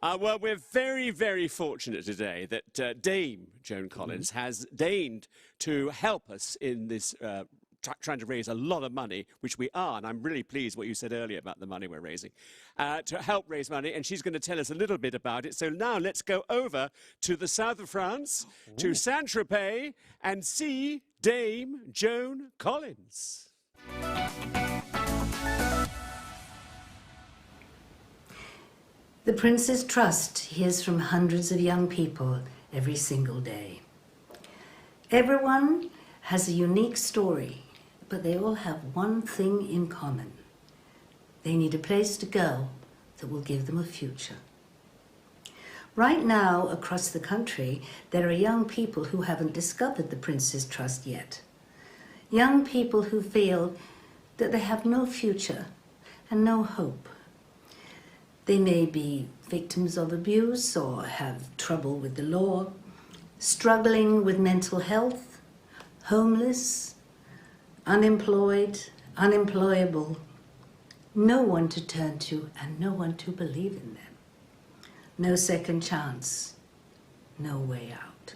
Well, we're very, very fortunate today that Dame Joan Collins has deigned to help us in this trying to raise a lot of money, which we are, and I'm really pleased what you said earlier about the money we're raising, to help raise money, and she's going to tell us a little bit about it. So now let's go over to the south of France, to Saint-Tropez, and see Dame Joan Collins. The Prince's Trust hears from hundreds of young people every single day. Everyone has a unique story, but they all have one thing in common. They need a place to go that will give them a future. Right now, across the country, there are young people who haven't discovered the Prince's Trust yet. Young people who feel that they have no future and no hope. They may be victims of abuse or have trouble with the law, struggling with mental health, homeless, unemployed, unemployable. No one to turn to and no one to believe in them. No second chance, no way out.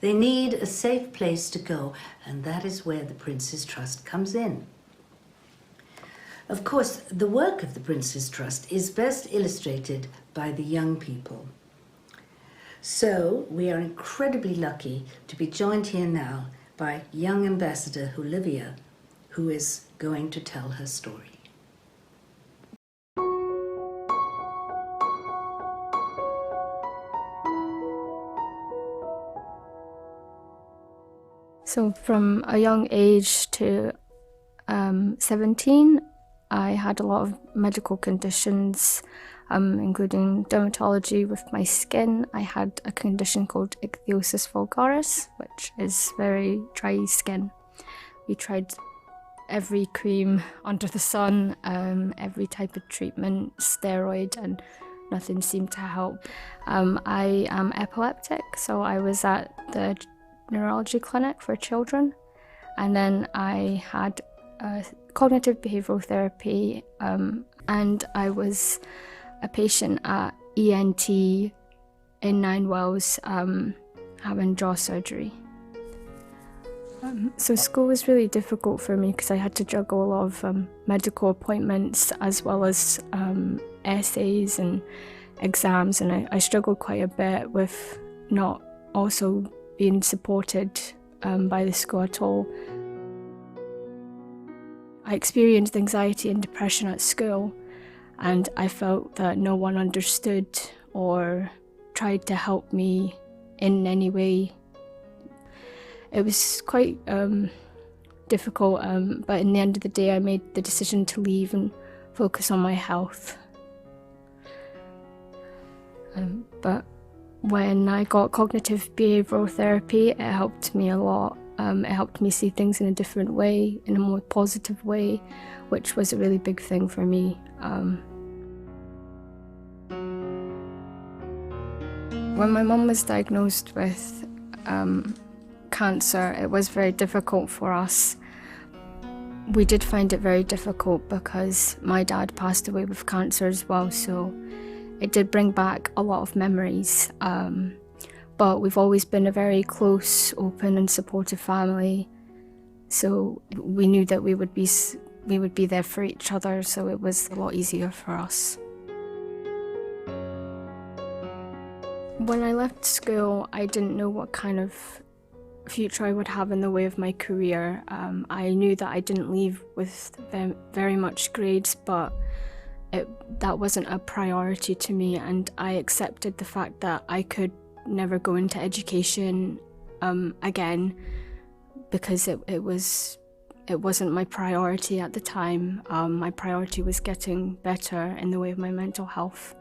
They need a safe place to go, and that is where the Prince's Trust comes in. Of course, the work of the Prince's Trust is best illustrated by the young people. So, we are incredibly lucky to be joined here now by young Ambassador Olivia, who is going to tell her story. So from a young age to 17, I had a lot of medical conditions, including dermatology with my skin. I had a condition called ichthyosis vulgaris, which is very dry skin. We tried every cream under the sun, every type of treatment, steroid, and nothing seemed to help. I am epileptic, so I was at the neurology clinic for children, and then I had cognitive behavioural therapy, and I was a patient at ENT in Nine Wells having jaw surgery. So school was really difficult for me because I had to juggle a lot of medical appointments as well as essays and exams, and I struggled quite a bit with not also being supported by the school at all. I experienced anxiety and depression at school, and I felt that no one understood or tried to help me in any way. It was quite difficult, but in the end of the day I made the decision to leave and focus on my health. But when I got cognitive behavioural therapy, it helped me a lot. It helped me see things in a different way, in a more positive way, which was a really big thing for me. When my mum was diagnosed with cancer, it was very difficult for us. We did find it very difficult because my dad passed away with cancer as well, so it did bring back a lot of memories. But we've always been a very close, open and supportive family, so we knew that we would be there for each other, so it was a lot easier for us. When I left school, I didn't know what kind of future I would have in the way of my career. I knew that I didn't leave with very much grades, but that wasn't a priority to me, and I accepted the fact that I could never go into education again because it wasn't my priority at the time. My priority was getting better in the way of my mental health.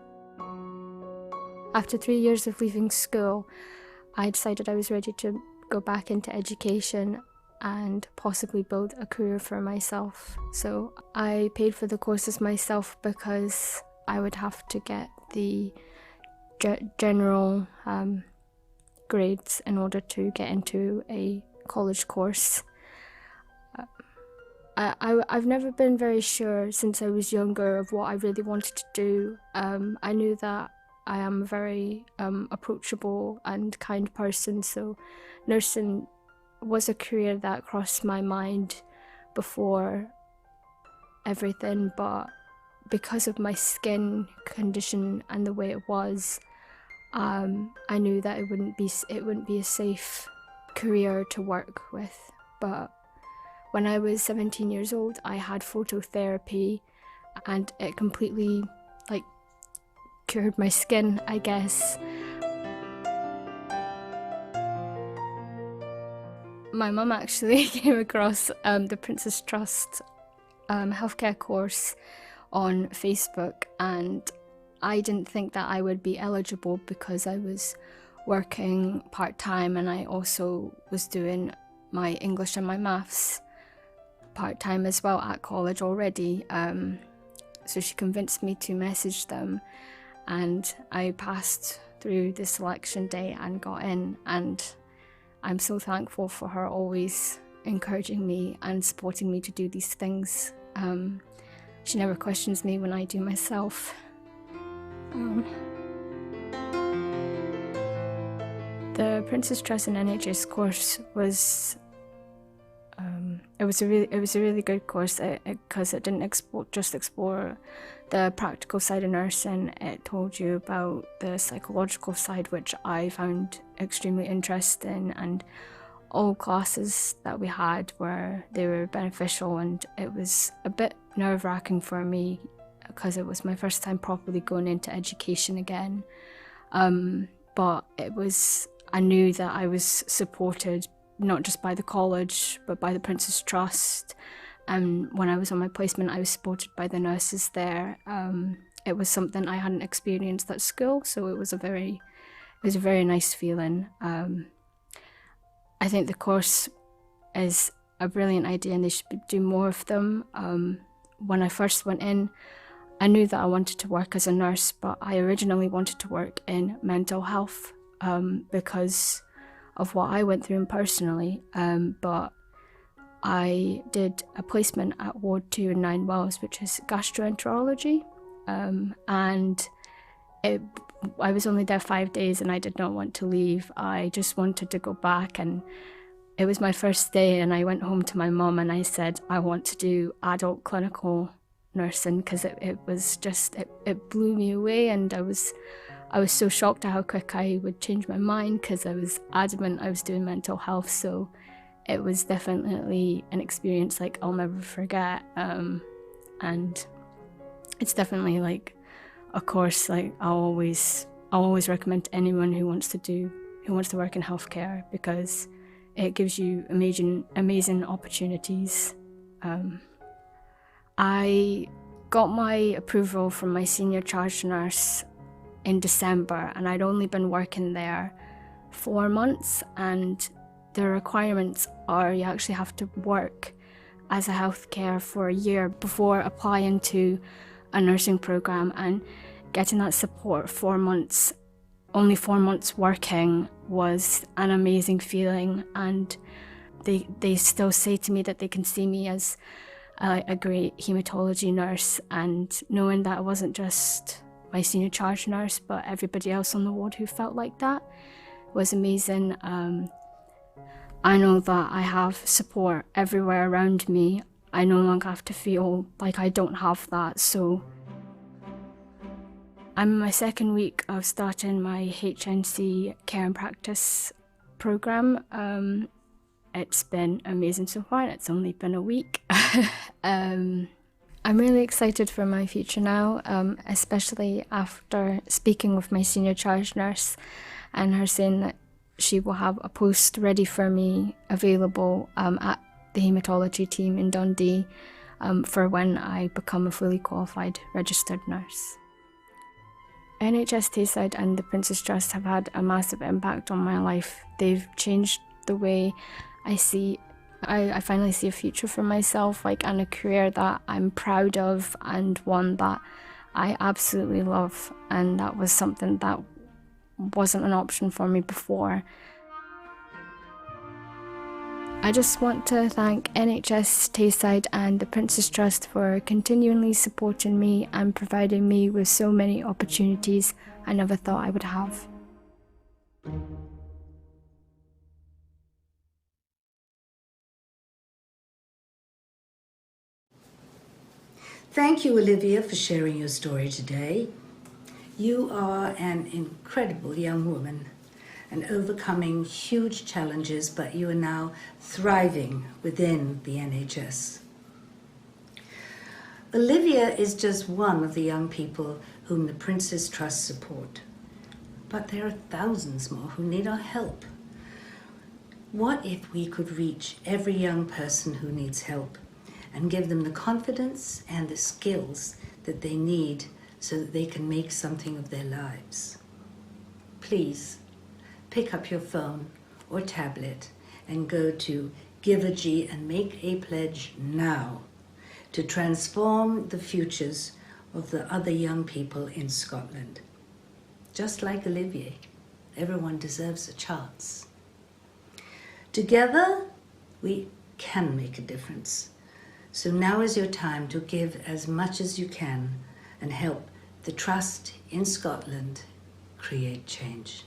After 3 years of leaving school, I decided I was ready to go back into education and possibly build a career for myself. So I paid for the courses myself because I would have to get the general grades in order to get into a college course. I've never been very sure since I was younger of what I really wanted to do. I knew that I am a very approachable and kind person, so nursing was a career that crossed my mind before everything, but because of my skin condition and the way it was, I knew that it wouldn't be a safe career to work with. But when I was 17 years old, I had phototherapy, and it completely cured my skin, I guess. My mum actually came across the Princess Trust healthcare course on Facebook, and I didn't think that I would be eligible because I was working part-time, and I also was doing my English and my maths part-time as well at college already. So she convinced me to message them, and I passed through the selection day and got in, and I'm so thankful for her always encouraging me and supporting me to do these things. She never questions me when I do myself. The Princess Trust and NHS course was it was a really good course because it didn't just explore the practical side of nursing. It told you about the psychological side, which I found extremely interesting, and all classes that we had were beneficial, and it was a bit nerve-wracking for me because it was my first time properly going into education again. But I knew that I was supported not just by the college but by the Princess Trust. When I was on my placement, I was supported by the nurses there. It was something I hadn't experienced at school, so it was a very nice feeling. I think the course is a brilliant idea and they should do more of them. When I first went in, I knew that I wanted to work as a nurse, but I originally wanted to work in mental health because of what I went through personally. But I did a placement at Ward 2 in Nine Wells, which is gastroenterology, and I was only there 5 days and I did not want to leave. I just wanted to go back, and it was my first day, and I went home to my mum and I said I want to do adult clinical nursing because it blew me away, and I was so shocked at how quick I would change my mind because I was adamant I was doing mental health. So it was definitely an experience I'll never forget, and it's definitely a course I'll always recommend to anyone who wants to work in healthcare, because it gives you amazing opportunities. I got my approval from my senior charge nurse in December, and I'd only been working there 4 months, and the requirements are you actually have to work as a healthcare for a year before applying to a nursing program, and getting that support 4 months, only 4 months working, was an amazing feeling. And they still say to me that they can see me as a great haematology nurse, and knowing that it wasn't just my senior charge nurse but everybody else on the ward who felt like that was amazing. I know that I have support everywhere around me. I no longer have to feel like I don't have that. So I'm in my second week of starting my HNC care and practice program. It's been amazing so far, and it's only been a week. I'm really excited for my future now, especially after speaking with my senior charge nurse and her saying that she will have a post ready for me available at the haematology team in Dundee for when I become a fully qualified registered nurse. NHS Tayside and the Princess Trust have had a massive impact on my life. They've changed the way I finally see a future for myself, and a career that I'm proud of, and one that I absolutely love, and that was something that wasn't an option for me before. I just want to thank NHS Tayside and the Prince's Trust for continually supporting me and providing me with so many opportunities I never thought I would have. Thank you, Olivia, for sharing your story today. You are an incredible young woman and overcoming huge challenges, but you are now thriving within the NHS. Olivia is just one of the young people whom the Prince's Trust support, but there are thousands more who need our help. What if we could reach every young person who needs help and give them the confidence and the skills that they need so that they can make something of their lives? Please pick up your phone or tablet and go to Givergy and make a pledge now to transform the futures of the other young people in Scotland. Just like Olivia, everyone deserves a chance. Together, we can make a difference. So now is your time to give as much as you can and help the Trust in Scotland create change.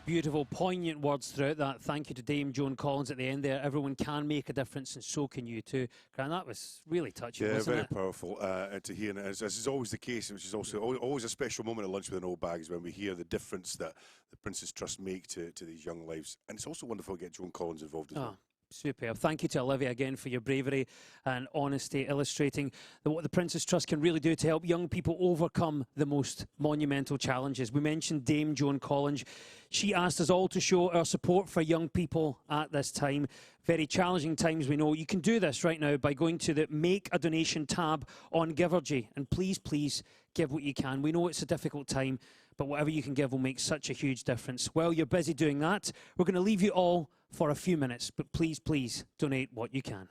Beautiful, poignant words throughout that. Thank you to Dame Joan Collins at the end there. Everyone can make a difference, and so can you too. Grant, that was really touching, yeah, wasn't very it? powerful to hear. And as is always the case, which is also always a special moment at Lunch with an Old Bag, is when we hear the difference that the Prince's Trust make to these young lives. And it's also wonderful to get Joan Collins involved as well. Superb. Thank you to Olivia again for your bravery and honesty, illustrating what the Prince's Trust can really do to help young people overcome the most monumental challenges. We mentioned Dame Joan Collins. She asked us all to show our support for young people at this time. Very challenging times, we know. You can do this right now by going to the Make a Donation tab on Givergy. And please, please give what you can. We know it's a difficult time, but whatever you can give will make such a huge difference. While you're busy doing that, we're going to leave you all for a few minutes, but please, please donate what you can.